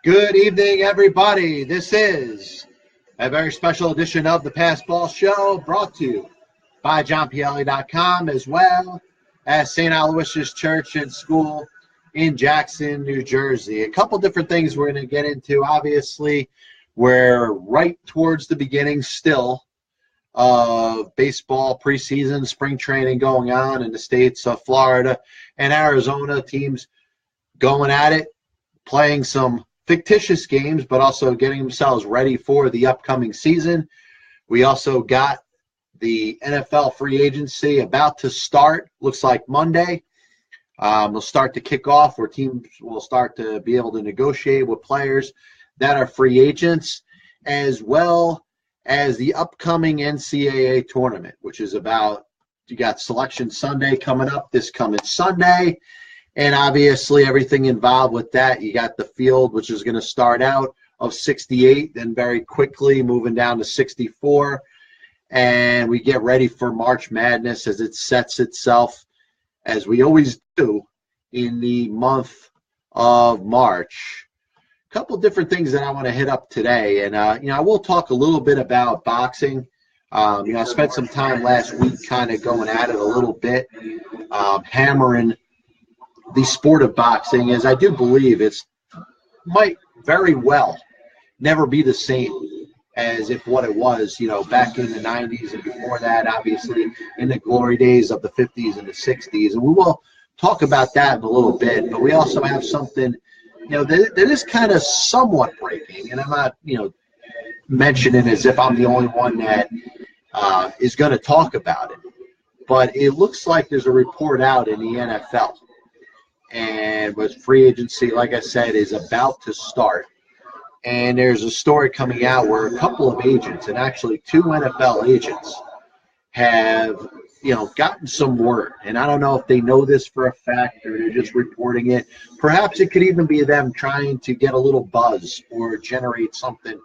Good evening, everybody. This is a very special edition of the Passball Show, brought to you by JohnPielli.com, as well as St. Aloysius Church and School in Jackson, New Jersey. A couple different things we're going to get into. Obviously, we're right towards the beginning still of baseball preseason, spring training going on in the states of Florida and Arizona. Teams going at it, playing some fictitious games, but also getting themselves ready for the upcoming season. We also got the NFL free agency about to start. Looks like Monday. We'll start to kick off where teams will start to be able to negotiate with players that are free agents, as well as the upcoming NCAA tournament, which is you got Selection Sunday coming up this coming Sunday. And obviously everything involved with that. You got the field, which is going to start out of 68, then very quickly moving down to 64. And we get ready for March Madness as it sets itself, as we always do, in the month of March. A couple different things that I want to hit up today. And, I will talk a little bit about boxing. I spent some time last week kind of going at it a little bit, hammering the sport of boxing, as I do believe might very well never be the same as if what it was, back in the 90s and before that, obviously in the glory days of the 50s and the 60s. And we will talk about that in a little bit, but we also have something, that is kind of somewhat breaking, and I'm not, mentioning as if I'm the only one that is going to talk about it. But it looks like there's a report out in the NFL. And with free agency, like I said, is about to start. And there's a story coming out where a couple of agents, and actually two NFL agents, have, gotten some word. And I don't know if they know this for a fact or they're just reporting it. Perhaps it could even be them trying to get a little buzz or generate something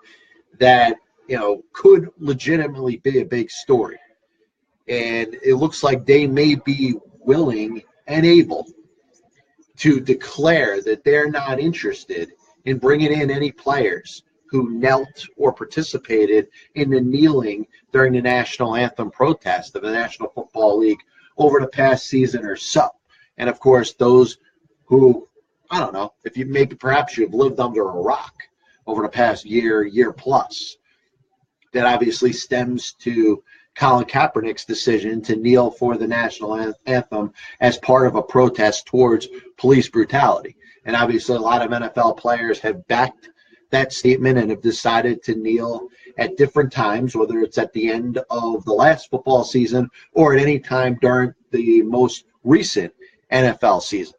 that, could legitimately be a big story. And it looks like they may be willing and able to declare that they're not interested in bringing in any players who knelt or participated in the kneeling during the National Anthem protest of the National Football League over the past season or so. And, of course, those who, I don't know, perhaps you've lived under a rock over the past year plus, that obviously stems to Colin Kaepernick's decision to kneel for the national anthem as part of a protest towards police brutality. And obviously a lot of NFL players have backed that statement and have decided to kneel at different times, whether it's at the end of the last football season or at any time during the most recent NFL season.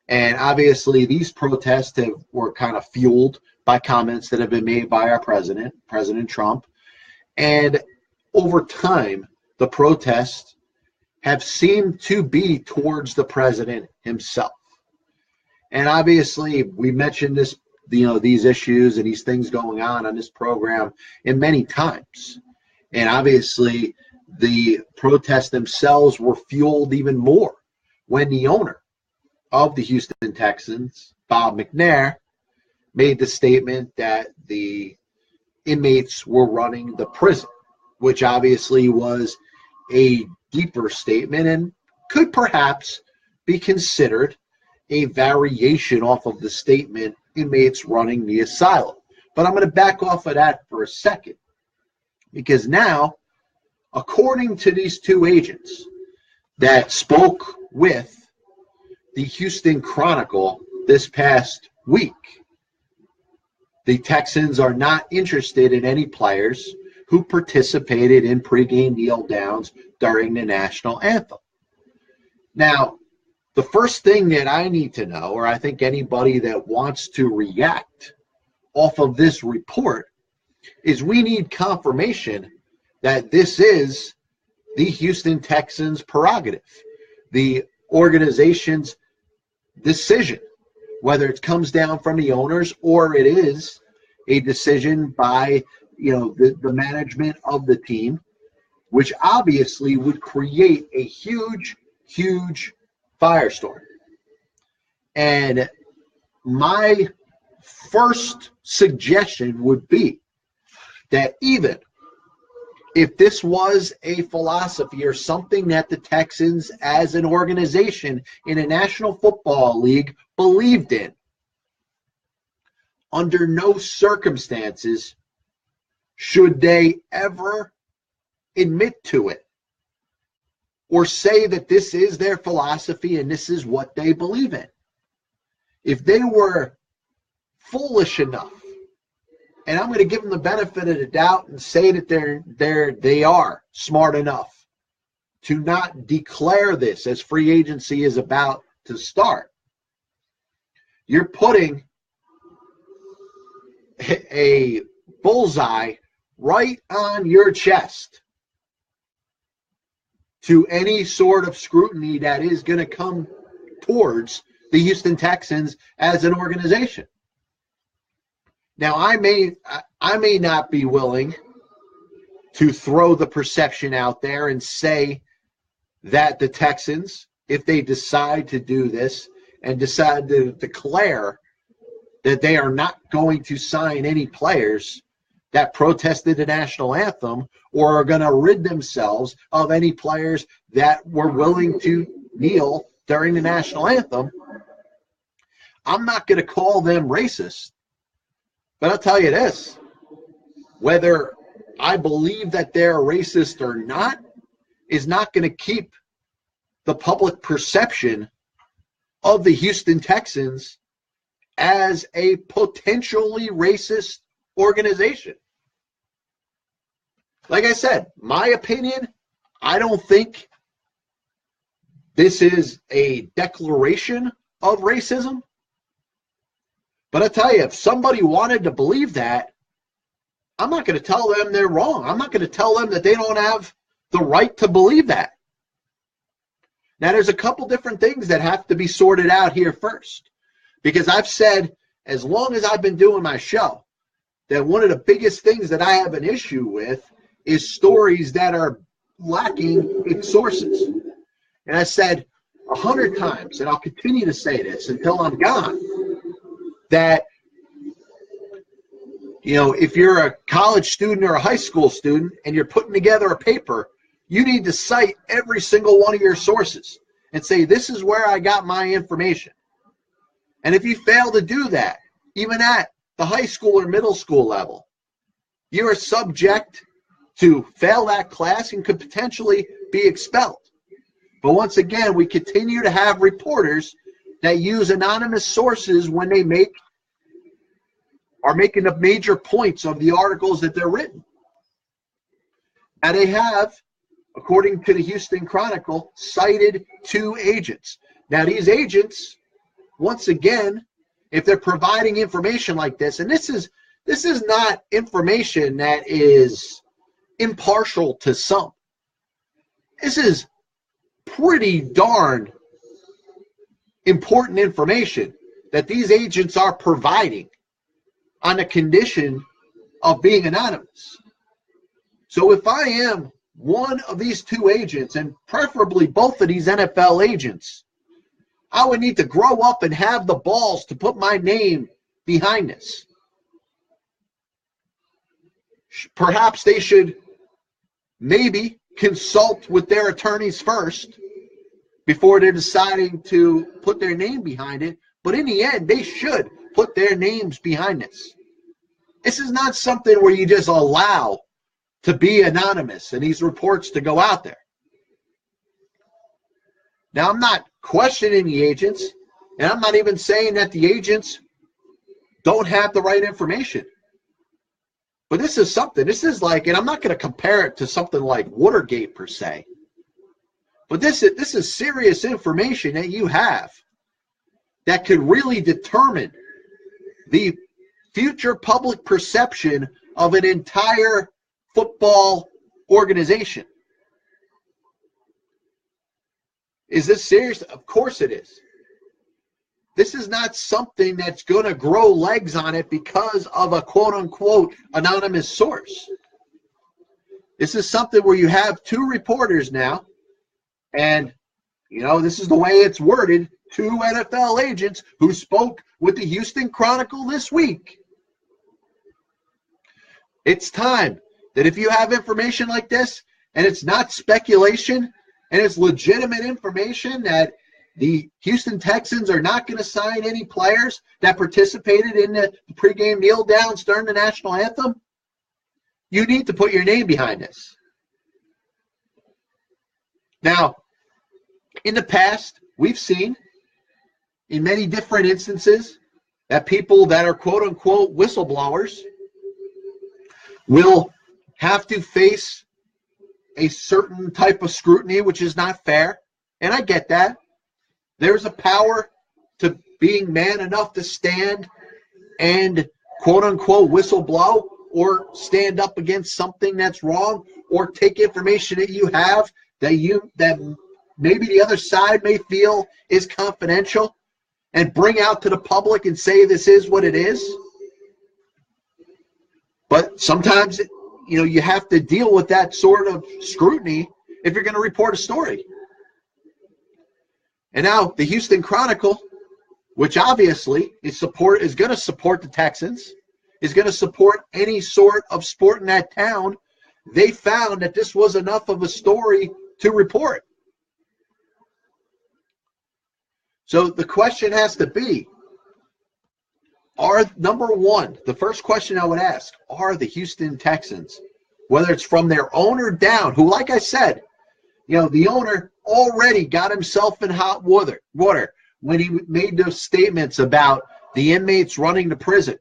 And obviously these protests were kind of fueled by comments that have been made by our president, President Trump. And over time, the protests have seemed to be towards the president himself. And obviously, we mentioned this, these issues and these things going on this program in many times. And obviously, the protests themselves were fueled even more when the owner of the Houston Texans, Bob McNair, made the statement that the inmates were running the prison, which obviously was a deeper statement and could perhaps be considered a variation off of the statement, inmates running the asylum. But I'm going to back off of that for a second, because now, according to these two agents that spoke with the Houston Chronicle this past week, the Texans are not interested in any players who participated in pregame kneel downs during the national anthem. Now, the first thing that I need to know, or I think anybody that wants to react off of this report, is we need confirmation that this is the Houston Texans' prerogative, the organization's decision, whether it comes down from the owners or it is a decision by the management of the team, which obviously would create a huge firestorm. And my first suggestion would be that even if this was a philosophy or something that the Texans as an organization in a National Football League believed in, under no circumstances should they ever admit to it or say that this is their philosophy and this is what they believe in. If they were foolish enough, and I'm going to give them the benefit of the doubt and say that they are smart enough to not declare this as free agency is about to start, you're putting a bullseye right on your chest to any sort of scrutiny that is going to come towards the Houston Texans as an organization. Now, I may not be willing to throw the perception out there and say that the Texans, if they decide to do this and decide to declare that they are not going to sign any players that protested the national anthem or are going to rid themselves of any players that were willing to kneel during the national anthem, I'm not going to call them racist. But I'll tell you this, whether I believe that they're racist or not is not going to keep the public perception of the Houston Texans as a potentially racist organization. Like I said, my opinion, I don't think this is a declaration of racism. But I tell you, if somebody wanted to believe that, I'm not going to tell them they're wrong. I'm not going to tell them that they don't have the right to believe that. Now, there's a couple different things that have to be sorted out here first. Because I've said, as long as I've been doing my show, that one of the biggest things that I have an issue with is stories that are lacking in sources. And I said 100 times, and I'll continue to say this until I'm gone, that, if you're a college student or a high school student and you're putting together a paper, you need to cite every single one of your sources and say, this is where I got my information. And if you fail to do that, even at the high school or middle school level, you are subject to fail that class and could potentially be expelled. But once again, we continue to have reporters that use anonymous sources when they are making the major points of the articles that they're written. And they have, according to the Houston Chronicle, cited 2 agents. Now, these agents, once again, if they're providing information like this, and this is not information that is impartial to some. This is pretty darn important information that these agents are providing on the condition of being anonymous. So if I am one of these 2 agents, and preferably both of these NFL agents, I would need to grow up and have the balls to put my name behind this. Perhaps they should maybe consult with their attorneys first before they're deciding to put their name behind it. But in the end, they should put their names behind this. This is not something where you just allow to be anonymous and these reports to go out there. Now, I'm not questioning the agents, and I'm not even saying that the agents don't have the right information. But this is something, this is like, and I'm not going to compare it to something like Watergate per se, but this is serious information that you have that could really determine the future public perception of an entire football organization. Is this serious? Of course it is. This is not something that's going to grow legs on it because of a quote-unquote anonymous source. This is something where you have 2 reporters now, and, this is the way it's worded 2 NFL agents who spoke with the Houston Chronicle this week. It's time that if you have information like this, and it's not speculation, and it's legitimate information that the Houston Texans are not going to sign any players that participated in the pregame kneel downs during the national anthem, you need to put your name behind this. Now, in the past, we've seen in many different instances that people that are quote-unquote whistleblowers will have to face a certain type of scrutiny, which is not fair. And I get that. There's a power to being man enough to stand and quote-unquote whistleblow or stand up against something that's wrong or take information that you have that maybe the other side may feel is confidential and bring out to the public and say this is what it is. But sometimes, you have to deal with that sort of scrutiny if you're going to report a story. And now the Houston Chronicle, which obviously is going to support the Texans, is going to support any sort of sport in that town, they found that this was enough of a story to report. So the question has to be, number one, the first question I would ask, are the Houston Texans, whether it's from their owner down, who, like I said, the owner already got himself in hot water when he made those statements about the inmates running the prison.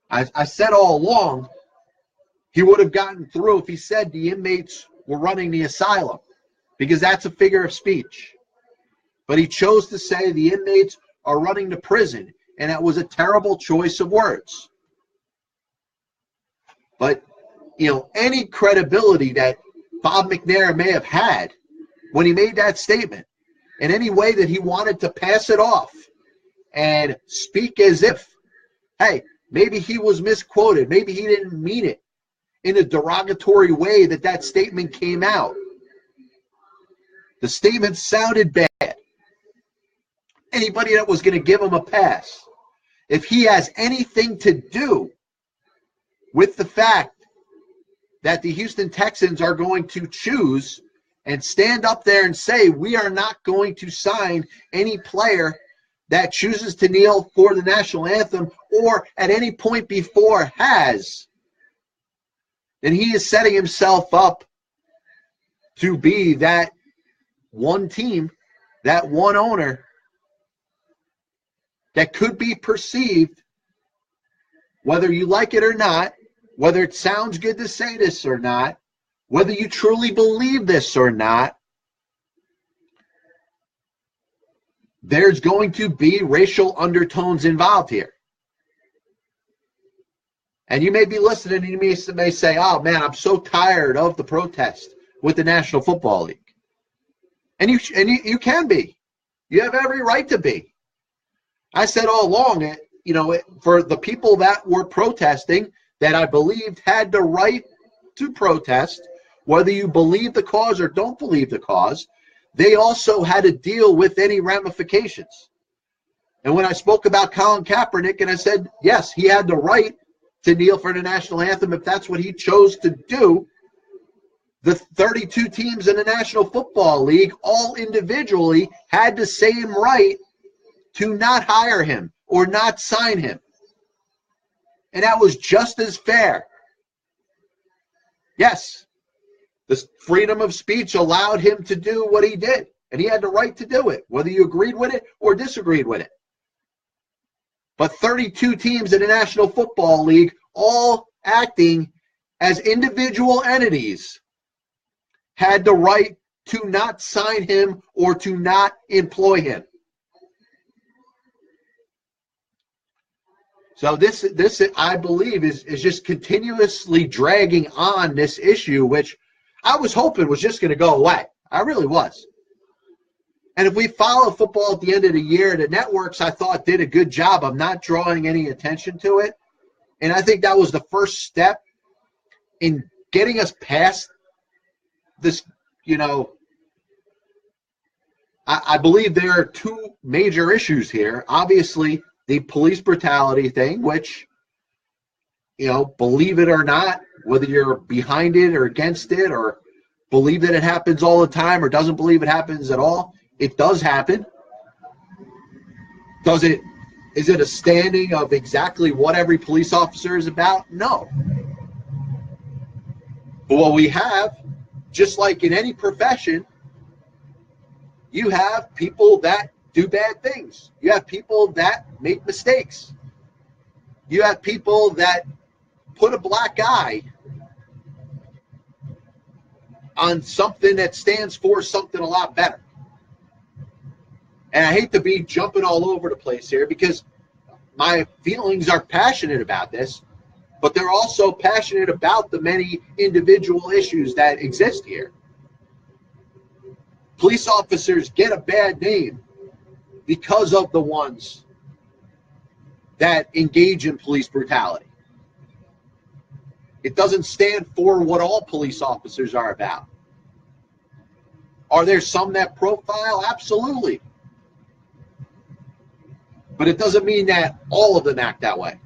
I said all along he would have gotten through if he said the inmates were running the asylum, because that's a figure of speech. But he chose to say the inmates are running the prison, and that was a terrible choice of words. But, any credibility that Bob McNair may have had when he made that statement, in any way that he wanted to pass it off and speak as if, hey, maybe he was misquoted, maybe he didn't mean it in a derogatory way that statement came out. The statement sounded bad. Anybody that was going to give him a pass, if he has anything to do with the fact that the Houston Texans are going to choose and stand up there and say, we are not going to sign any player that chooses to kneel for the national anthem or at any point before has, then he is setting himself up to be that one team, that one owner that could be perceived, whether you like it or not, whether it sounds good to say this or not, whether you truly believe this or not, there's going to be racial undertones involved here. And you may be listening and you may say, oh man, I'm so tired of the protest with the National Football League. And you can be. You have every right to be. I said all along, for the people that were protesting, that I believed had the right to protest, whether you believe the cause or don't believe the cause, they also had to deal with any ramifications. And when I spoke about Colin Kaepernick, and I said, yes, he had the right to kneel for the national anthem if that's what he chose to do, the 32 teams in the National Football League all individually had the same right to not hire him or not sign him. And that was just as fair. Yes, the freedom of speech allowed him to do what he did, and he had the right to do it, whether you agreed with it or disagreed with it. But 32 teams in the National Football League, all acting as individual entities, had the right to not sign him or to not employ him. So this I believe is just continuously dragging on this issue, which I was hoping was just going to go away. I really was. And if we follow football at the end of the year, the networks, I thought, did a good job of not drawing any attention to it. And I think that was the first step in getting us past this, I believe there are two major issues here. Obviously, the police brutality thing, which, believe it or not, whether you're behind it or against it or believe that it happens all the time or doesn't believe it happens at all, it does happen. Is it a standing of exactly what every police officer is about? No. But what we have, just like in any profession, you have people that do bad things. You have people that make mistakes. You have people that put a black eye on something that stands for something a lot better. And I hate to be jumping all over the place here because my feelings are passionate about this, but they're also passionate about the many individual issues that exist here. Police officers get a bad name because of the ones that engage in police brutality. It doesn't stand for what all police officers are about. Are there some that profile? Absolutely. But it doesn't mean that all of them act that way.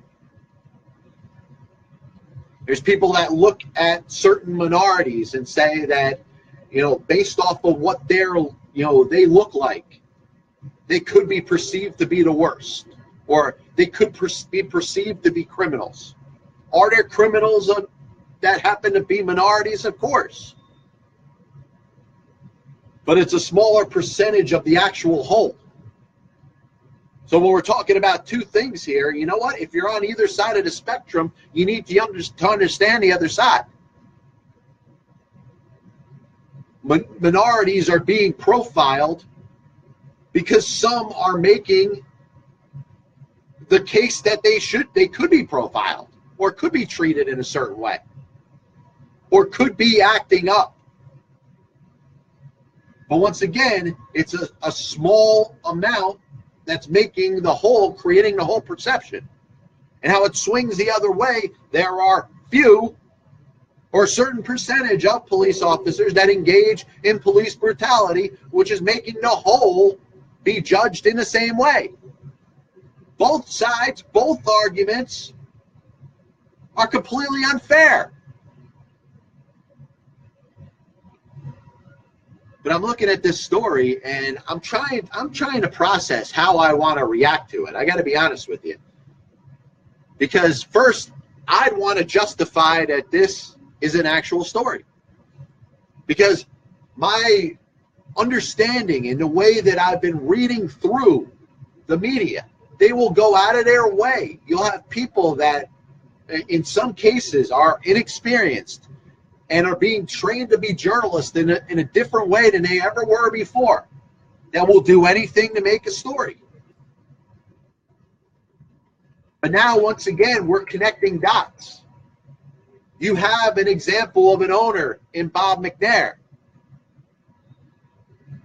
There's people that look at certain minorities and say that, based off of what they look like, they could be perceived to be the worst, or they could be perceived to be criminals. Are there criminals that happen to be minorities? Of course. But it's a smaller percentage of the actual whole. So when we're talking about two things here, you know what? If you're on either side of the spectrum, you need to understand the other side. Minorities are being profiled because some are making the case that they could be profiled or could be treated in a certain way or could be acting up. But once again, it's a small amount that's making the whole, creating the whole perception. And how it swings the other way, there are few or a certain percentage of police officers that engage in police brutality, which is making the whole be judged in the same way. Both sides, both arguments are completely unfair. But I'm looking at this story and I'm trying to process how I want to react to it. I got to be honest with you. Because first, I'd want to justify that this is an actual story. Because my understanding in the way that I've been reading through the media, they will go out of their way. You'll have people that in some cases are inexperienced and are being trained to be journalists in a different way than they ever were before, that will do anything to make a story. But now, once again, we're connecting dots. You have an example of an owner in Bob McNair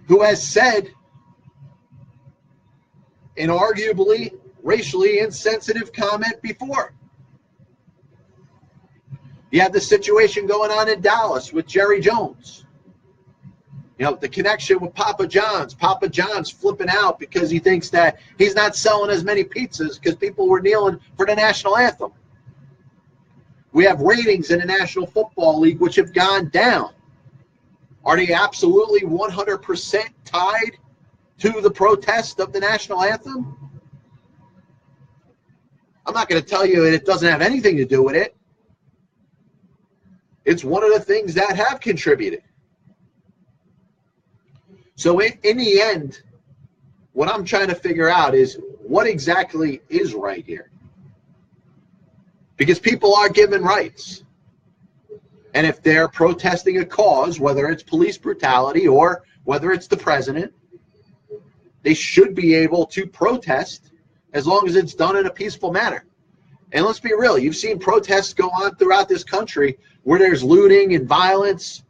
who has said an arguably racially insensitive comment before. You have the situation going on in Dallas with Jerry Jones. The connection with Papa John's. Papa John's flipping out because he thinks that he's not selling as many pizzas because people were kneeling for the National Anthem. We have ratings in the National Football League which have gone down. Are they absolutely 100% tied to the protest of the National Anthem? I'm not going to tell you that it doesn't have anything to do with it. It's one of the things that have contributed. So in the end, what I'm trying to figure out is what exactly is right here. Because people are given rights. And if they're protesting a cause, whether it's police brutality or whether it's the president, they should be able to protest as long as it's done in a peaceful manner. And let's be real, you've seen protests go on throughout this country where there's looting and violence.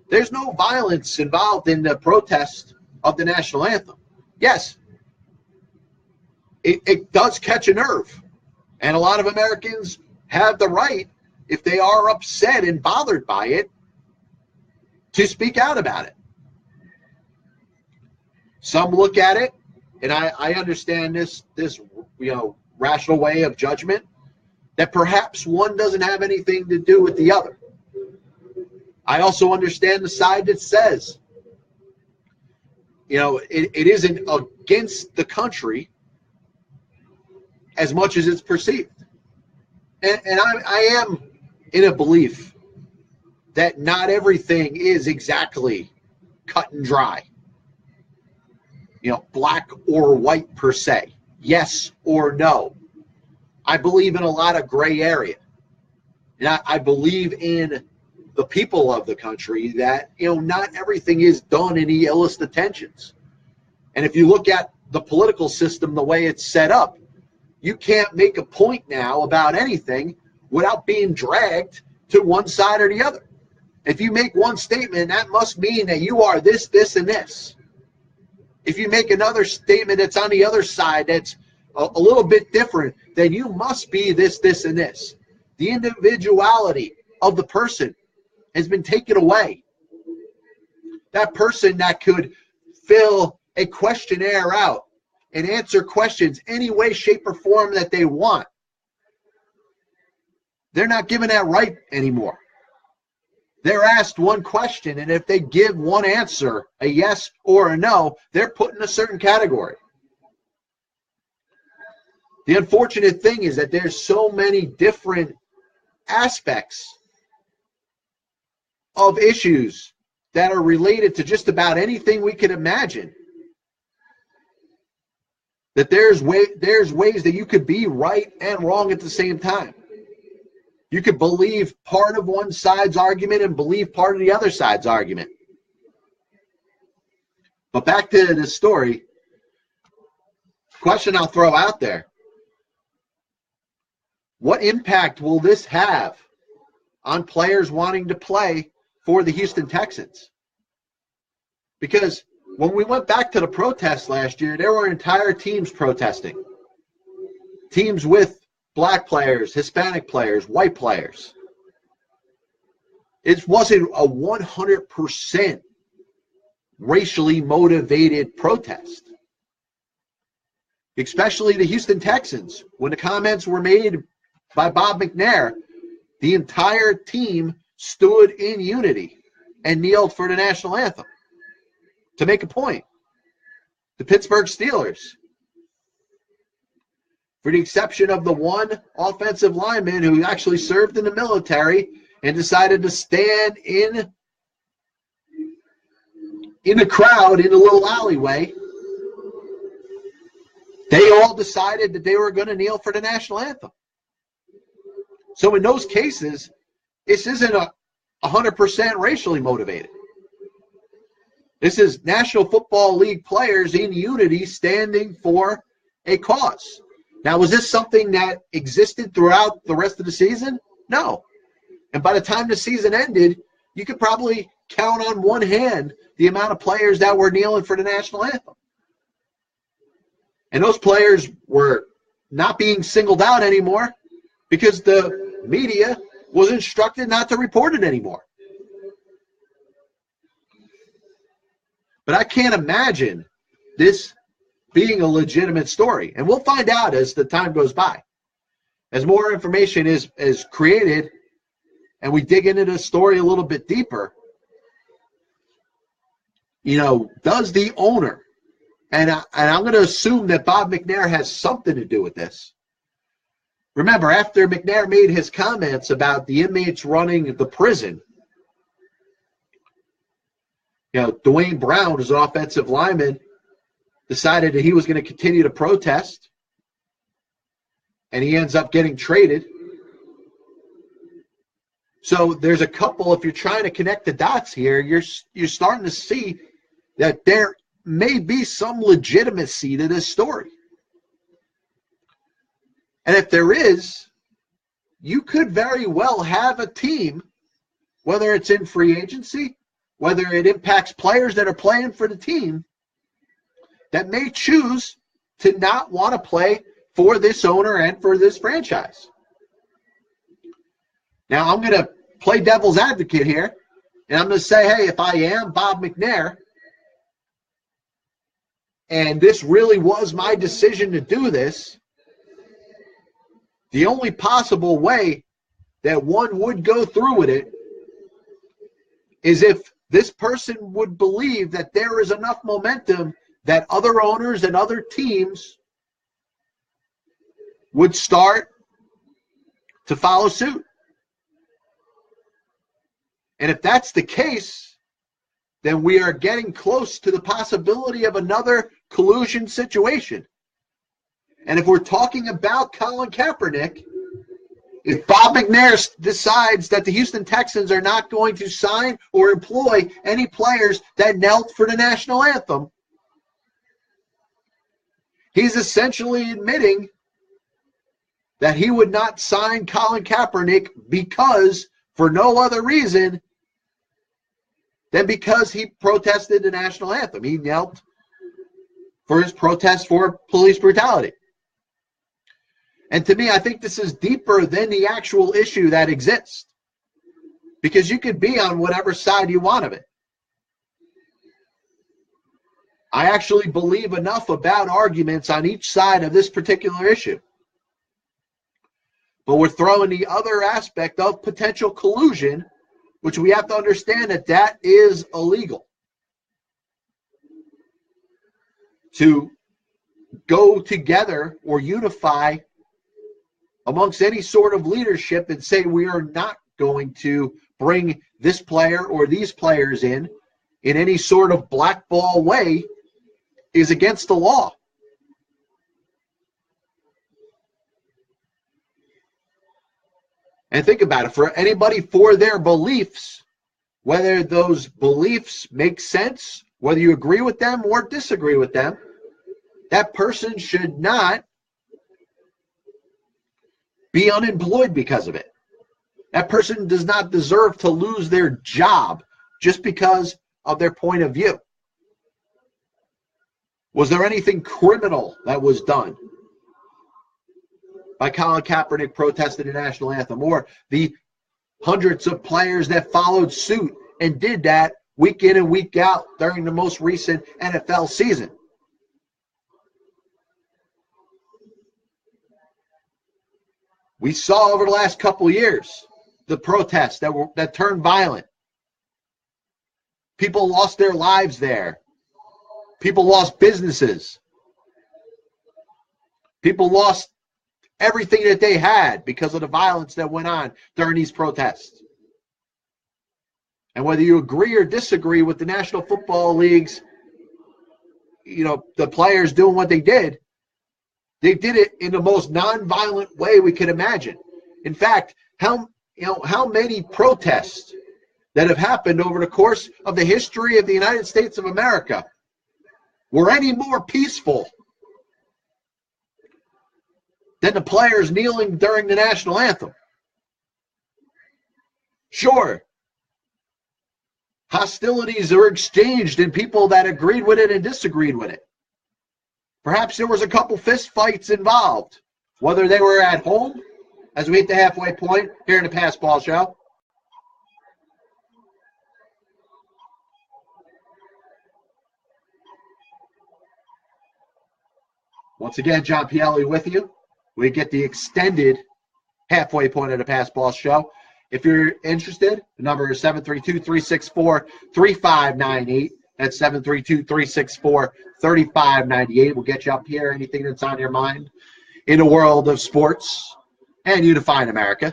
There's no violence involved in the protest of the National Anthem. Yes, it does catch a nerve. And a lot of Americans have the right, if they are upset and bothered by it, to speak out about it. Some look at it, and I understand this rational way of judgment, that perhaps one doesn't have anything to do with the other. I also understand the side that says, it isn't against the country as much as it's perceived. And I am in a belief that not everything is exactly cut and dry. Black or white per se. Yes or no. I believe in a lot of gray area. And I believe in the people of the country that, not everything is done in the illest intentions. And if you look at the political system, the way it's set up, you can't make a point now about anything without being dragged to one side or the other. If you make one statement, that must mean that you are this, this, and this. If you make another statement that's on the other side that's a little bit different, then you must be this, this, and this. The individuality of the person has been taken away. That person that could fill a questionnaire out and answer questions any way, shape, or form that they want, they're not given that right anymore. They're asked one question, and if they give one answer, a yes or a no, they're put in a certain category. The unfortunate thing is that there's so many different aspects of issues that are related to just about anything we can imagine, that there's ways that you could be right and wrong at the same time. You could believe part of one side's argument and believe part of the other side's argument. But back to the story, question I'll throw out there. What impact will this have on players wanting to play for the Houston Texans? Because when we went back to the protests last year, there were entire teams protesting. Teams with Black players, Hispanic players, white players. It wasn't a 100% racially motivated protest. Especially the Houston Texans. When the comments were made by Bob McNair, the entire team stood in unity and kneeled for the national anthem to make a point. The Pittsburgh Steelers, for the exception of the one offensive lineman who actually served in the military and decided to stand in the crowd in the little alleyway, they all decided that they were going to kneel for the national anthem. So in those cases, this isn't 100% racially motivated. This is National Football League players in unity standing for a cause. Now, was this something that existed throughout the rest of the season? No. And by the time the season ended, you could probably count on one hand the amount of players that were kneeling for the national anthem. And those players were not being singled out anymore because the media was instructed not to report it anymore. But I can't imagine this being a legitimate story. And we'll find out as the time goes by. As more information is created and we dig into the story a little bit deeper, does the owner, and I'm going to assume that Bob McNair has something to do with this. Remember, after McNair made his comments about the inmates running the prison, Dwayne Brown, who's an offensive lineman, decided that he was going to continue to protest, and he ends up getting traded. So there's a couple, if you're trying to connect the dots here, you're starting to see that there may be some legitimacy to this story. And if there is, you could very well have a team, whether it's in free agency, whether it impacts players that are playing for the team, that may choose to not want to play for this owner and for this franchise. Now, I'm going to play devil's advocate here, and I'm going to say, hey, if I am Bob McNair, and this really was my decision to do this, the only possible way that one would go through with it is if this person would believe that there is enough momentum that other owners and other teams would start to follow suit. And if that's the case, then we are getting close to the possibility of another collusion situation. And if we're talking about Colin Kaepernick, if Bob McNair decides that the Houston Texans are not going to sign or employ any players that knelt for the national anthem, he's essentially admitting that he would not sign Colin Kaepernick because, for no other reason than because he protested the national anthem. He knelt for his protest for police brutality. And to me, I think this is deeper than the actual issue that exists, because you could be on whatever side you want of it. I actually believe enough about arguments on each side of this particular issue. But we're throwing the other aspect of potential collusion, which we have to understand that that is illegal. To go together or unify amongst any sort of leadership and say we are not going to bring this player or these players in any sort of blackball way is against the law. And think about it, for anybody for their beliefs, whether those beliefs make sense, whether you agree with them or disagree with them, that person should not be unemployed because of it. That person does not deserve to lose their job just because of their point of view. Was there anything criminal that was done by Colin Kaepernick protesting the national anthem, or the hundreds of players that followed suit and did that week in and week out during the most recent NFL season? We saw over the last couple of years the protests that turned violent. People lost their lives there. People lost businesses. People lost everything that they had because of the violence that went on during these protests. And whether you agree or disagree with the National Football League's, the players doing what they did it in the most nonviolent way we could imagine. In fact, how many protests that have happened over the course of the history of the United States of America were any more peaceful than the players kneeling during the national anthem? Sure, hostilities are exchanged and people that agreed with it and disagreed with it. Perhaps there was a couple fist fights involved, whether they were at home, as we hit the halfway point here in the Pass Ball Show. Once again, John Pielli with you. We get the extended halfway point of the Pass Ball Show. If you're interested, the number is 732-364-3598. That's 732-364-3598. We'll get you up here, anything that's on your mind in the world of sports and unifying America.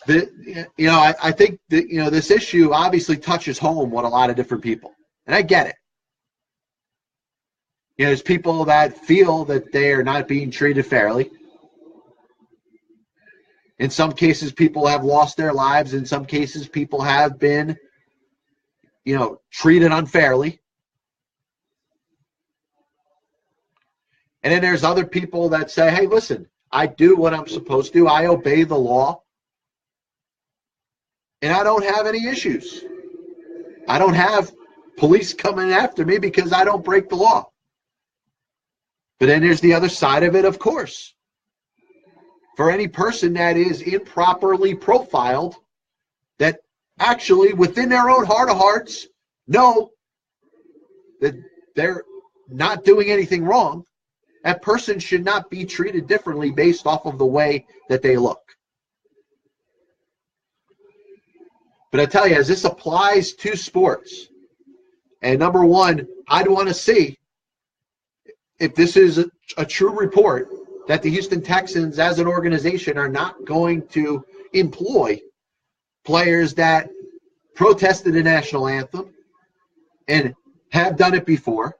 I think that, this issue obviously touches home with a lot of different people. And I get it. There's people that feel that they are not being treated fairly. In some cases, people have lost their lives. In some cases, people have been treated unfairly. And then there's other people that say, hey, listen, I do what I'm supposed to. I obey the law. And I don't have any issues. I don't have police coming after me because I don't break the law. But then there's the other side of it, of course. For any person that is improperly profiled, that actually within their own heart of hearts know that they're not doing anything wrong, that person should not be treated differently based off of the way that they look. But I tell you, as this applies to sports, and number one, I'd want to see if this is a true report that the Houston Texans as an organization are not going to employ players that protested the national anthem and have done it before.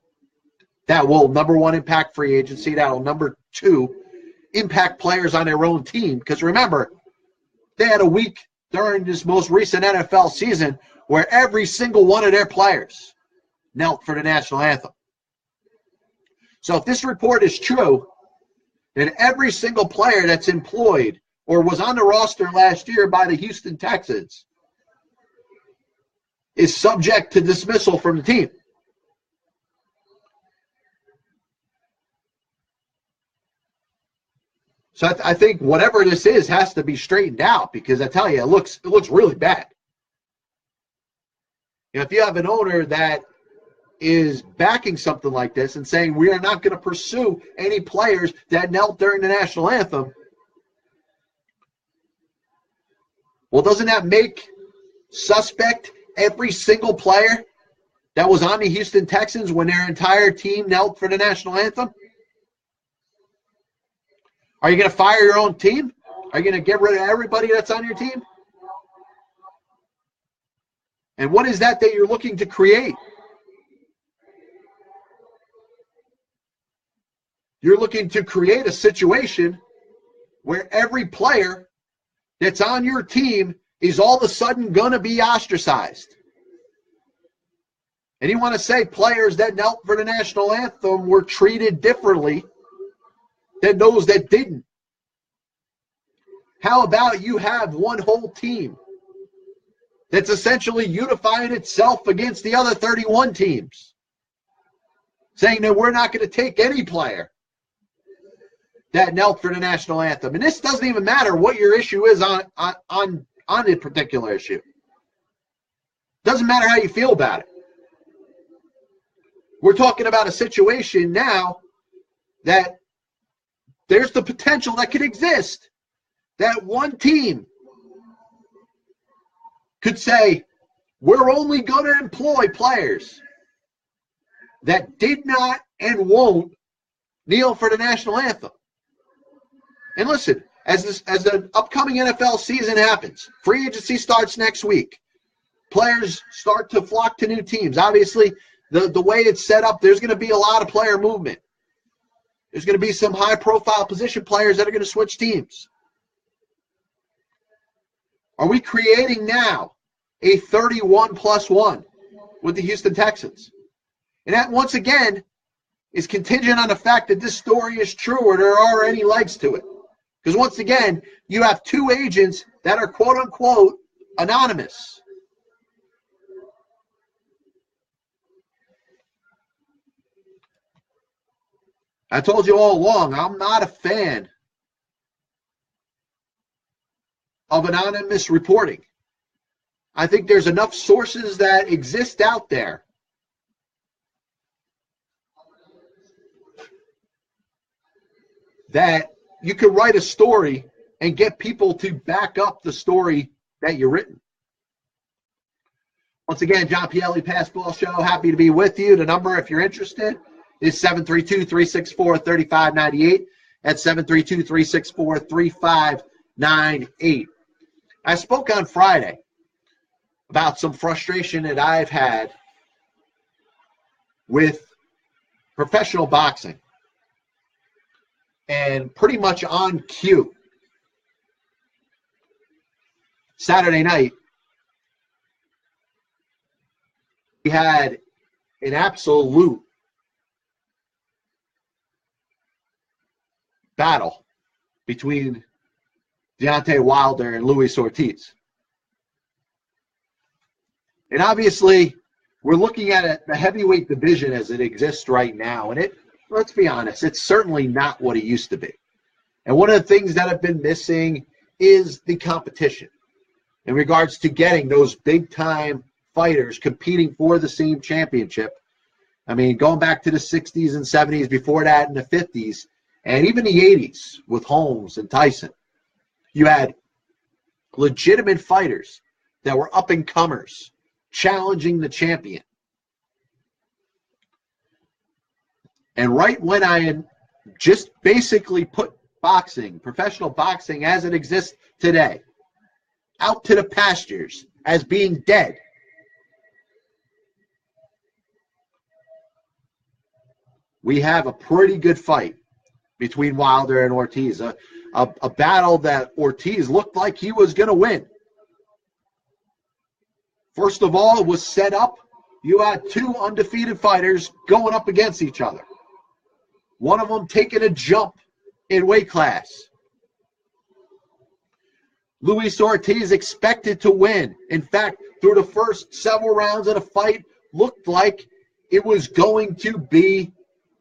That will, number one, impact free agency. That will, number two, impact players on their own team. Because remember, they had a week during this most recent NFL season where every single one of their players knelt for the national anthem. So if this report is true, then every single player that's employed or was on the roster last year by the Houston Texans is subject to dismissal from the team. So I think whatever this is has to be straightened out, because I tell you, it looks really bad. You know, if you have an owner that is backing something like this and saying we are not going to pursue any players that knelt during the national anthem, well, doesn't that make suspect every single player that was on the Houston Texans when their entire team knelt for the national anthem? Are you going to fire your own team? Are you going to get rid of everybody that's on your team? And what is that you're looking to create? You're looking to create a situation where every player that's on your team is all of a sudden going to be ostracized. And you want to say players that knelt for the national anthem were treated differently than those that didn't? How about you have one whole team that's essentially unifying itself against the other 31 teams, saying that we're not going to take any player that knelt for the national anthem? And this doesn't even matter what your issue is on a particular issue. Doesn't matter how you feel about it. We're talking about a situation now that there's the potential that could exist that one team could say, we're only going to employ players that did not and won't kneel for the national anthem. And listen, as the upcoming NFL season happens, free agency starts next week. Players start to flock to new teams. Obviously, the way it's set up, there's going to be a lot of player movement. There's going to be some high-profile position players that are going to switch teams. Are we creating now a 31+1 with the Houston Texans? And that, once again, is contingent on the fact that this story is true or there are any legs to it. Because, once again, you have two agents that are, quote-unquote, anonymous. I told you all along, I'm not a fan of anonymous reporting. I think there's enough sources that exist out there that you could write a story and get people to back up the story that you've written. Once again, John Pielli, Passball Show, happy to be with you. The number, if you're interested, is 732-364-3598. That's 732-364-3598. I spoke on Friday about some frustration that I've had with professional boxing. And pretty much on cue, Saturday night, we had an absolute battle between Deontay Wilder and Luis Ortiz. And obviously, we're looking at it, the heavyweight division as it exists right now, and let's be honest, it's certainly not what it used to be. And one of the things that have been missing is the competition in regards to getting those big-time fighters competing for the same championship I mean, going back to the 60s and 70s, before that in the 50s, and even the 80s with Holmes and Tyson, you had legitimate fighters that were up-and-comers challenging the champion. And right when I had just basically put boxing, professional boxing as it exists today, out to the pastures as being dead, we have a pretty good fight between Wilder and Ortiz, a battle that Ortiz looked like he was going to win. First of all, it was set up. You had two undefeated fighters going up against each other. One of them taking a jump in weight class. Luis Ortiz expected to win. In fact, through the first several rounds of the fight, looked like it was going to be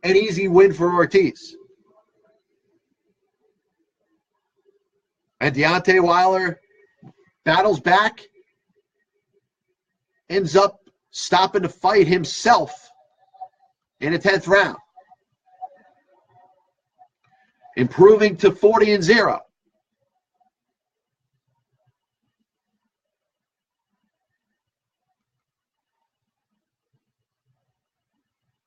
an easy win for Ortiz. And Deontay Wilder battles back, ends up stopping the fight himself in the 10th round, improving to 40-0.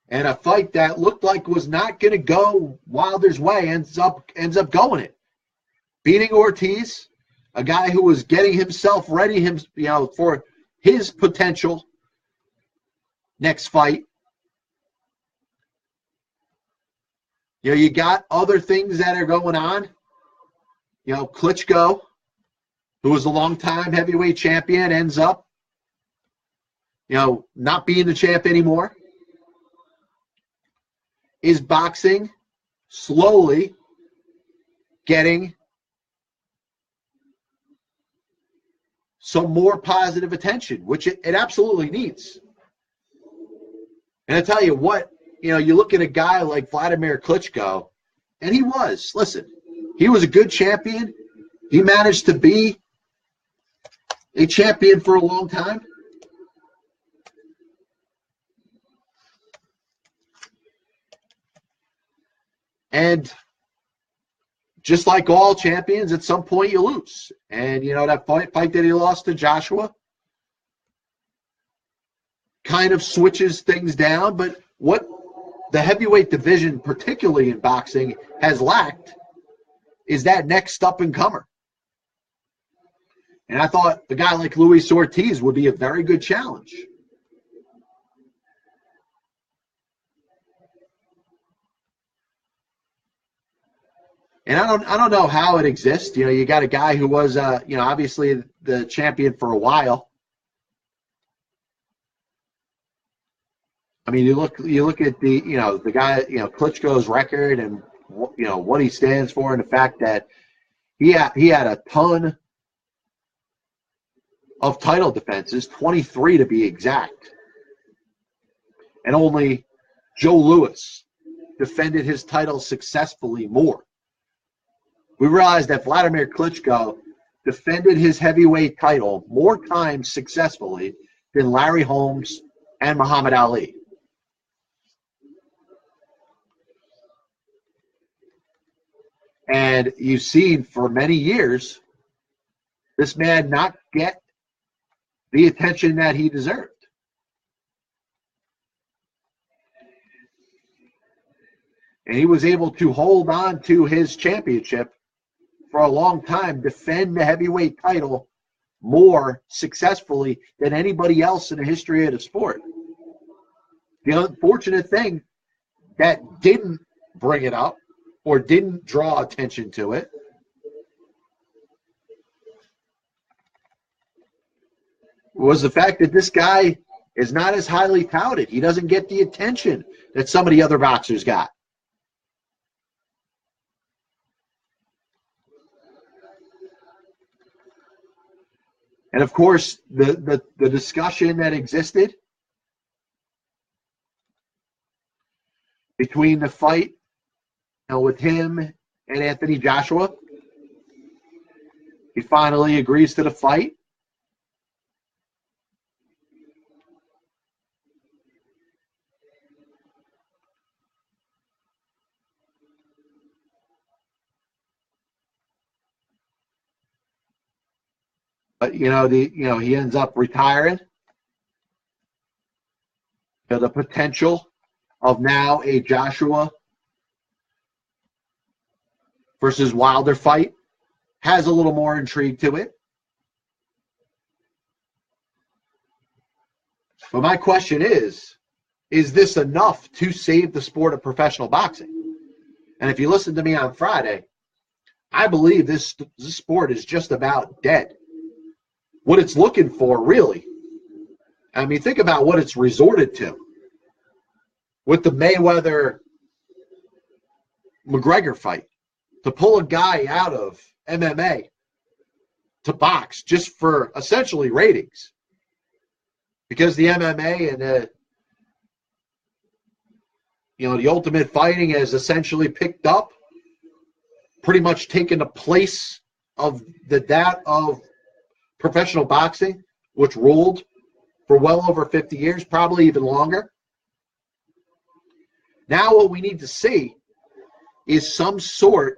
And a fight that looked like was not going to go Wilder's way ends up going it. Beating Ortiz, a guy who was getting himself ready, for his potential next fight. You got other things that are going on. Klitschko, who was a long-time heavyweight champion, ends up, not being the champ anymore. Is boxing slowly getting some more positive attention, which it absolutely needs. And I tell you what, you look at a guy like Vladimir Klitschko, and he was a good champion. He managed to be a champion for a long time. And just like all champions, at some point you lose. And, that fight that he lost to Joshua kind of switches things down. But what the heavyweight division, particularly in boxing, has lacked is that next up-and-comer. And I thought a guy like Luis Ortiz would be a very good challenge. And I don't know how it exists. You got a guy who was, obviously the champion for a while. I mean, you look at the guy, Klitschko's record and what he stands for, and the fact that he had a ton of title defenses, 23 to be exact, and only Joe Louis defended his title successfully more. We realized that Vladimir Klitschko defended his heavyweight title more times successfully than Larry Holmes and Muhammad Ali. And you've seen for many years this man not get the attention that he deserved. And he was able to hold on to his championship for a long time, defend the heavyweight title more successfully than anybody else in the history of the sport. The unfortunate thing that didn't bring it up or didn't draw attention to it was the fact that this guy is not as highly touted. He doesn't get the attention that some of the other boxers got. And of course, the discussion that existed between the fight with him and Anthony Joshua, he finally agrees to the fight. He ends up retiring. The potential of now a Joshua versus Wilder fight has a little more intrigue to it. But my question is this enough to save the sport of professional boxing? And if you listen to me on Friday, I believe this sport is just about dead. What it's looking for, really, I mean, think about what it's resorted to. With the Mayweather-McGregor fight, to pull a guy out of MMA to box just for essentially ratings. Because the MMA and the Ultimate Fighting has essentially picked up, pretty much taken the place of that of professional boxing, which ruled for well over 50 years, probably even longer. Now what we need to see is some sort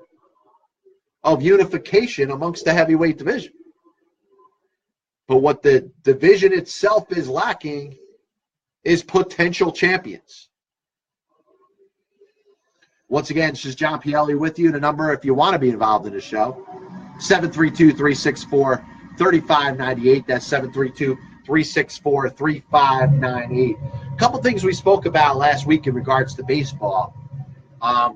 of unification amongst the heavyweight division. But what the division itself is lacking is potential champions. Once again, this is John Pielli with you. The number, if you want to be involved in the show, 732-364-3598. That's 732-364-3598. A couple things we spoke about last week in regards to baseball. I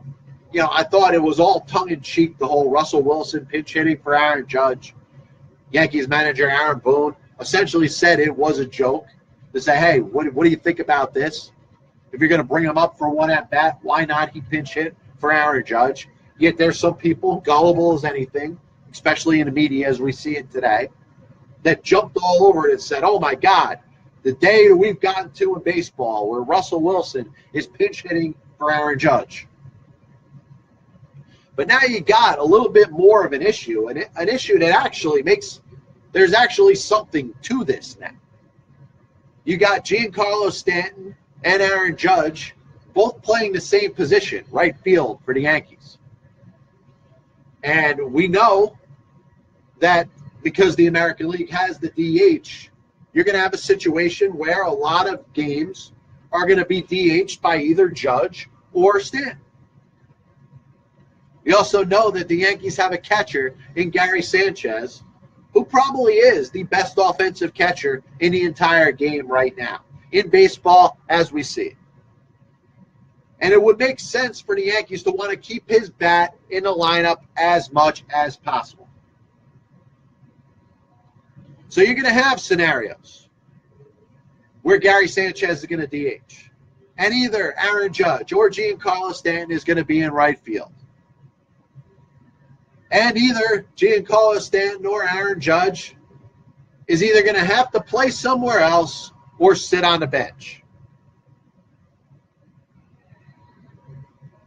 thought it was all tongue-in-cheek, the whole Russell Wilson pinch hitting for Aaron Judge. Yankees manager Aaron Boone essentially said it was a joke to say, hey, what do you think about this? If you're going to bring him up for one at-bat, why not he pinch hit for Aaron Judge? Yet there's some people, gullible as anything, especially in the media as we see it today, that jumped all over it and said, oh, my God, the day that we've gotten to in baseball where Russell Wilson is pinch hitting for Aaron Judge. But now you got a little bit more of an issue, an issue that actually there's actually something to this now. You got Giancarlo Stanton and Aaron Judge both playing the same position, right field for the Yankees. And we know that because the American League has the DH, you're going to have a situation where a lot of games are going to be DH'd by either Judge or Stanton. We also know that the Yankees have a catcher in Gary Sanchez, who probably is the best offensive catcher in the entire game right now, in baseball as we see it. And it would make sense for the Yankees to want to keep his bat in the lineup as much as possible. So you're going to have scenarios where Gary Sanchez is going to DH, and either Aaron Judge or Giancarlo Stanton is going to be in right field. And either Giancarlo Stanton or Aaron Judge is either going to have to play somewhere else or sit on the bench.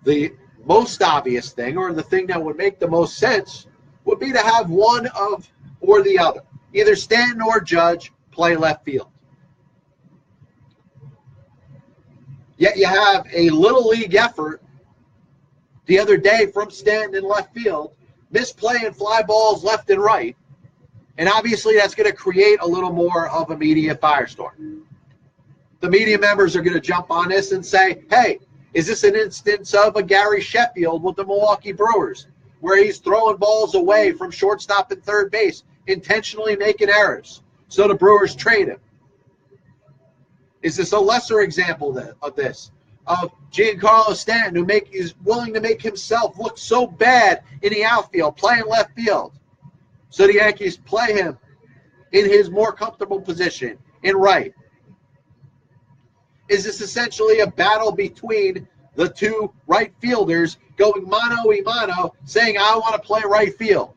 The most obvious thing, or the thing that would make the most sense, would be to have one of or the other. Either Stanton or Judge play left field. Yet you have a little league effort the other day from Stanton in left field, misplaying fly balls left and right. And obviously that's going to create a little more of a media firestorm. The media members are going to jump on this and say, hey, is this an instance of a Gary Sheffield with the Milwaukee Brewers, where he's throwing balls away from shortstop and third base, intentionally making errors, so the Brewers trade him? Is this a lesser example of this? Of Giancarlo Stanton, who is willing to make himself look so bad in the outfield, playing left field, so the Yankees play him in his more comfortable position, in right? Is this essentially a battle between the two right fielders going mano-a-mano, saying, I want to play right field?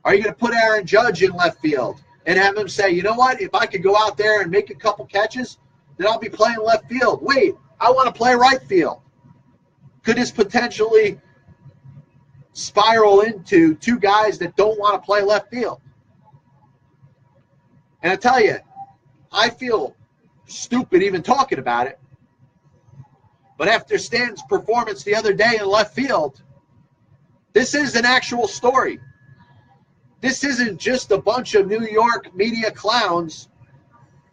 Are you going to put Aaron Judge in left field and have him say, you know what, if I could go out there and make a couple catches, then I'll be playing left field. Wait, I want to play right field. Could this potentially spiral into two guys that don't want to play left field? And I tell you, I feel stupid even talking about it. But after Stanton's performance the other day in left field, this is an actual story. This isn't just a bunch of New York media clowns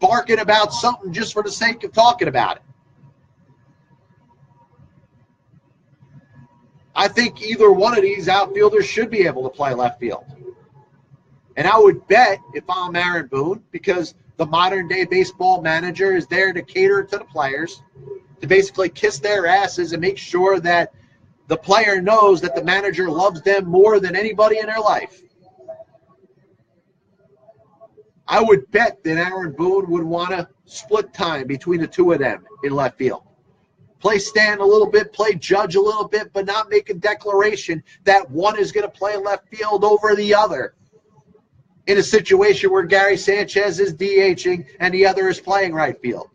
barking about something just for the sake of talking about it. I think either one of these outfielders should be able to play left field. And I would bet if I'm Aaron Boone, because the modern day baseball manager is there to cater to the players, to basically kiss their asses and make sure that the player knows that the manager loves them more than anybody in their life. I would bet that Aaron Boone would want to split time between the two of them in left field. Play Stan a little bit, play Judge a little bit, but not make a declaration that one is going to play left field over the other in a situation where Gary Sanchez is DHing and the other is playing right field.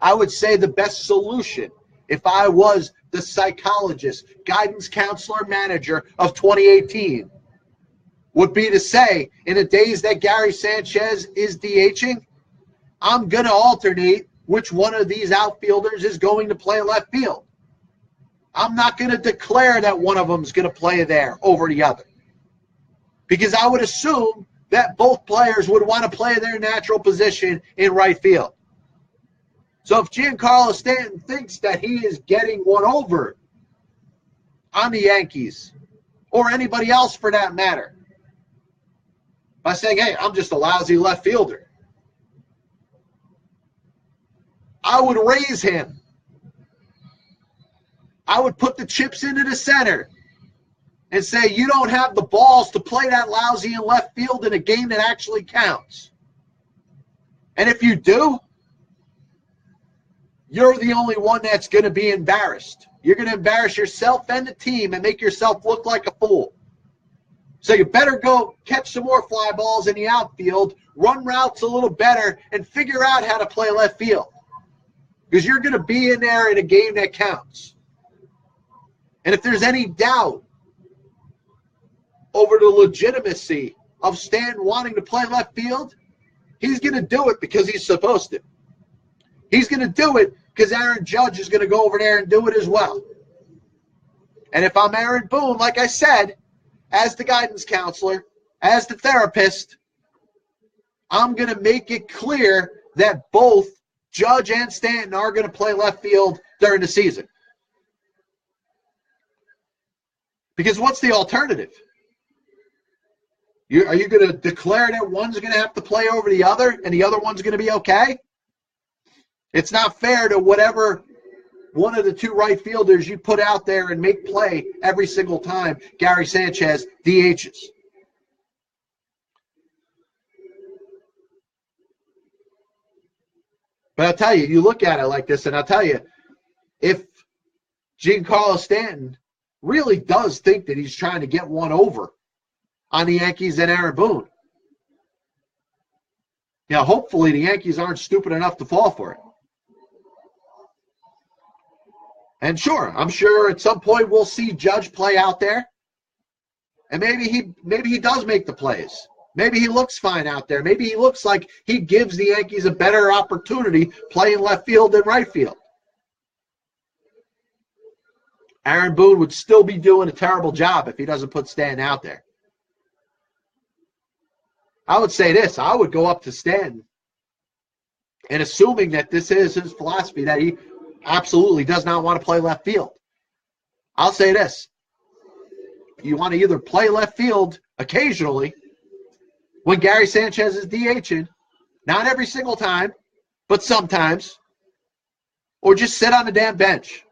I would say the best solution, if I was the psychologist, guidance counselor, manager of 2018, would be to say, in the days that Gary Sanchez is DHing, I'm going to alternate which one of these outfielders is going to play left field. I'm not going to declare that one of them is going to play there over the other, because I would assume that both players would want to play their natural position in right field. So if Giancarlo Stanton thinks that he is getting one over on the Yankees, or anybody else for that matter, by saying, hey, I'm just a lousy left fielder, I would raise him. I would put the chips into the center and say, you don't have the balls to play that lousy in left field in a game that actually counts. And if you do, you're the only one that's going to be embarrassed. You're going to embarrass yourself and the team and make yourself look like a fool. So you better go catch some more fly balls in the outfield, run routes a little better, and figure out how to play left field. Because you're going to be in there in a game that counts. And if there's any doubt over the legitimacy of Stan wanting to play left field, he's going to do it because he's supposed to. He's going to do it because Aaron Judge is going to go over there and do it as well. And if I'm Aaron Boone, like I said, as the guidance counselor, as the therapist, I'm going to make it clear that both Judge and Stanton are going to play left field during the season. Because what's the alternative? Are you going to declare that one's going to have to play over the other and the other one's going to be okay? It's not fair to whatever one of the two right fielders you put out there and make play every single time Gary Sanchez DHs. But I'll tell you, you look at it like this, and I'll tell you, if Giancarlo Stanton really does think that he's trying to get one over on the Yankees and Aaron Boone, hopefully the Yankees aren't stupid enough to fall for it. And sure, I'm sure at some point we'll see Judge play out there, and maybe he does make the plays. Maybe he looks fine out there. Maybe he looks like he gives the Yankees a better opportunity playing left field than right field. Aaron Boone would still be doing a terrible job if he doesn't put Stanton out there. I would say this. I would go up to Stanton, and assuming that this is his philosophy, that he absolutely does not want to play left field, I'll say this. You want to either play left field occasionally when Gary Sanchez is DHing, not every single time, but sometimes, or just sit on the damn bench.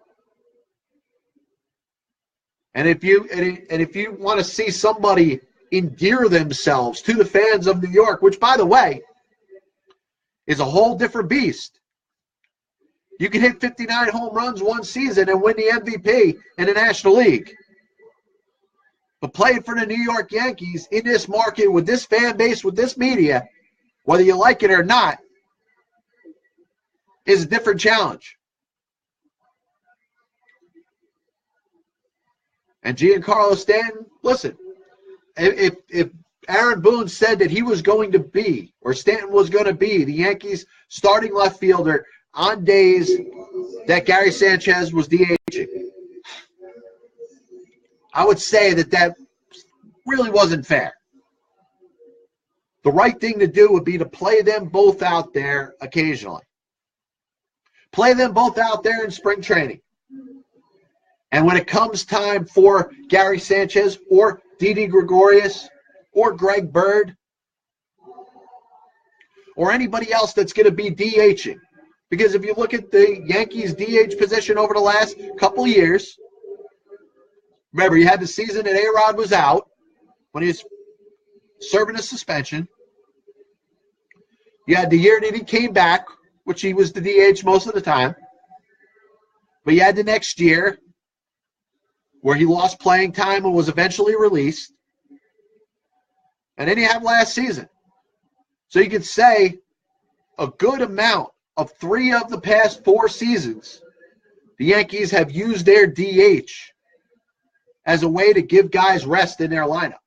And if you want to see somebody endear themselves to the fans of New York, which, by the way, is a whole different beast. You can hit 59 home runs one season and win the MVP in the National League. But playing for the New York Yankees in this market with this fan base, with this media, whether you like it or not, is a different challenge. And Giancarlo Stanton, listen, if Aaron Boone said that he was going to be, or Stanton was going to be, the Yankees' starting left fielder on days that Gary Sanchez was DHing, I would say that really wasn't fair. The right thing to do would be to play them both out there occasionally. Play them both out there in spring training. And when it comes time for Gary Sanchez or Didi Gregorius or Greg Bird or anybody else that's going to be DHing, because if you look at the Yankees DH position over the last couple of years, remember, you had the season that A-Rod was out when he was serving a suspension. You had the year that he came back, which he was the DH most of the time. But you had the next year where he lost playing time and was eventually released. And then you have last season. So you could say a good amount of 3 of the past 4 seasons, the Yankees have used their DH as a way to give guys rest in their lineup.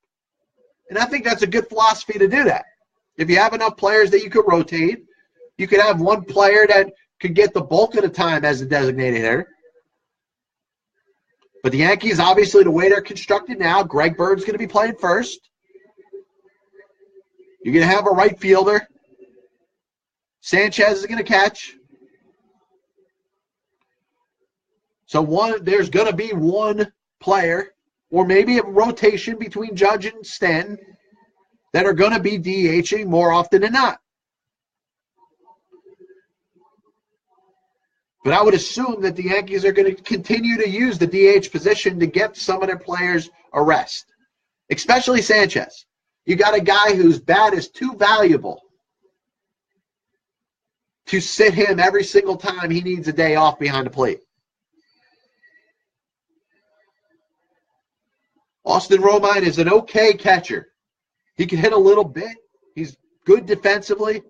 And I think that's a good philosophy to do that. If you have enough players that you could rotate, you could have one player that could get the bulk of the time as a designated hitter. But the Yankees, obviously, the way they're constructed now, Greg Bird's going to be playing first. You're going to have a right fielder. Sanchez is going to catch. So there's going to be one player, or maybe a rotation between Judge and Stanton, that are going to be DHing more often than not. But I would assume that the Yankees are going to continue to use the DH position to get some of their players a rest, especially Sanchez. You got a guy whose bat is too valuable to sit him every single time he needs a day off behind the plate. Austin Romine is an okay catcher. He can hit a little bit. He's good defensively.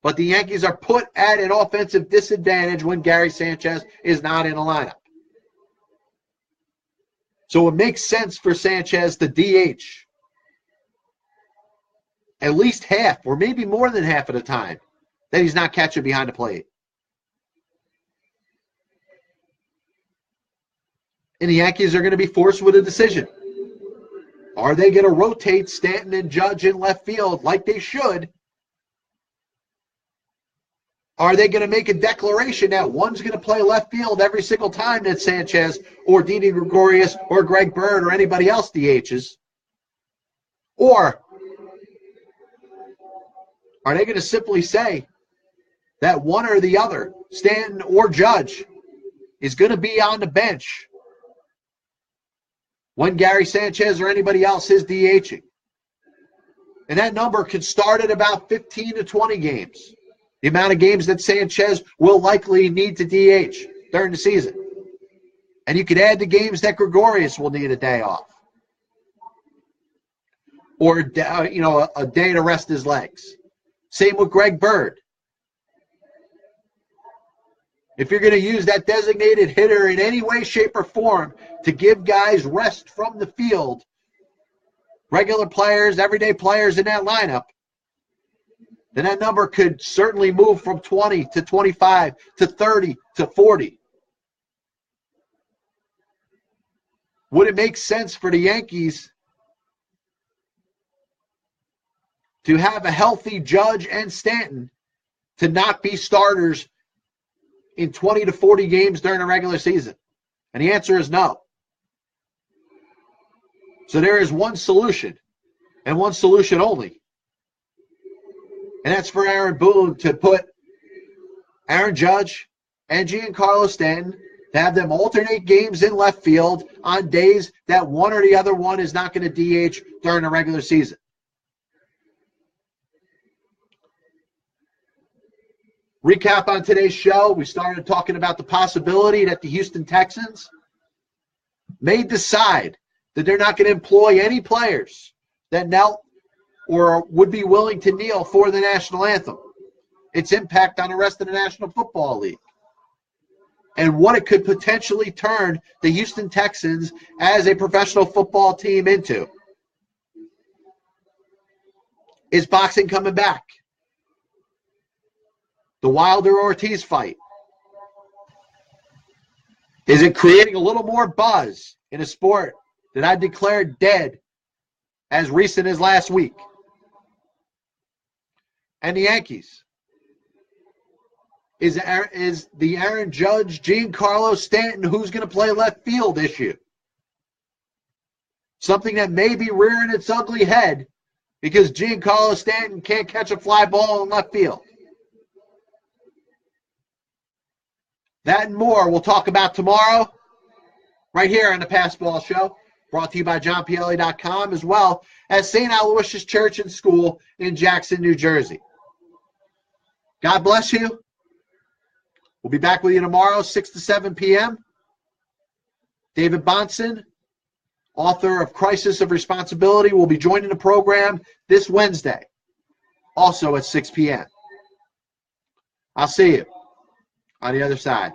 But the Yankees are put at an offensive disadvantage when Gary Sanchez is not in the lineup. So it makes sense for Sanchez to DH at least half, or maybe more than half of the time, that he's not catching behind the plate. And the Yankees are going to be forced with a decision. Are they going to rotate Stanton and Judge in left field like they should? Are they going to make a declaration that one's going to play left field every single time that Sanchez or Didi Gregorius or Greg Bird or anybody else DHs? Or are they going to simply say that one or the other, Stanton or Judge, is going to be on the bench when Gary Sanchez or anybody else is DHing? And that number could start at about 15 to 20 games. The amount of games that Sanchez will likely need to DH during the season. And you could add the games that Gregorius will need a day off. Or, a day to rest his legs. Same with Greg Bird. If you're going to use that designated hitter in any way, shape, or form to give guys rest from the field, regular players, everyday players in that lineup, then that number could certainly move from 20 to 25 to 30 to 40. Would it make sense for the Yankees to have a healthy Judge and Stanton to not be starters in 20 to 40 games during a regular season? And the answer is no. So there is one solution, and one solution only. And that's for Aaron Boone to put Aaron Judge and Giancarlo Stanton, to have them alternate games in left field on days that one or the other one is not going to DH during the regular season. Recap on today's show, we started talking about the possibility that the Houston Texans may decide that they're not going to employ any players that knelt or would be willing to kneel for the National Anthem, its impact on the rest of the National Football League, and what it could potentially turn the Houston Texans as a professional football team into. Is boxing coming back? The Wilder-Ortiz fight. Is it creating a little more buzz in a sport that I declared dead as recent as last week. And the Yankees. Is the Aaron Judge, Giancarlo Stanton, who's going to play left field issue something that may be rearing its ugly head because Giancarlo Stanton can't catch a fly ball in left field? That and more we'll talk about tomorrow right here on the Pass Ball Show, brought to you by JohnPielli.com, as well as St. Aloysius Church and School in Jackson, New Jersey. God bless you. We'll be back with you tomorrow, 6 to 7 p.m. David Bonson, author of Crisis of Responsibility, will be joining the program this Wednesday, also at 6 p.m. I'll see you on the other side.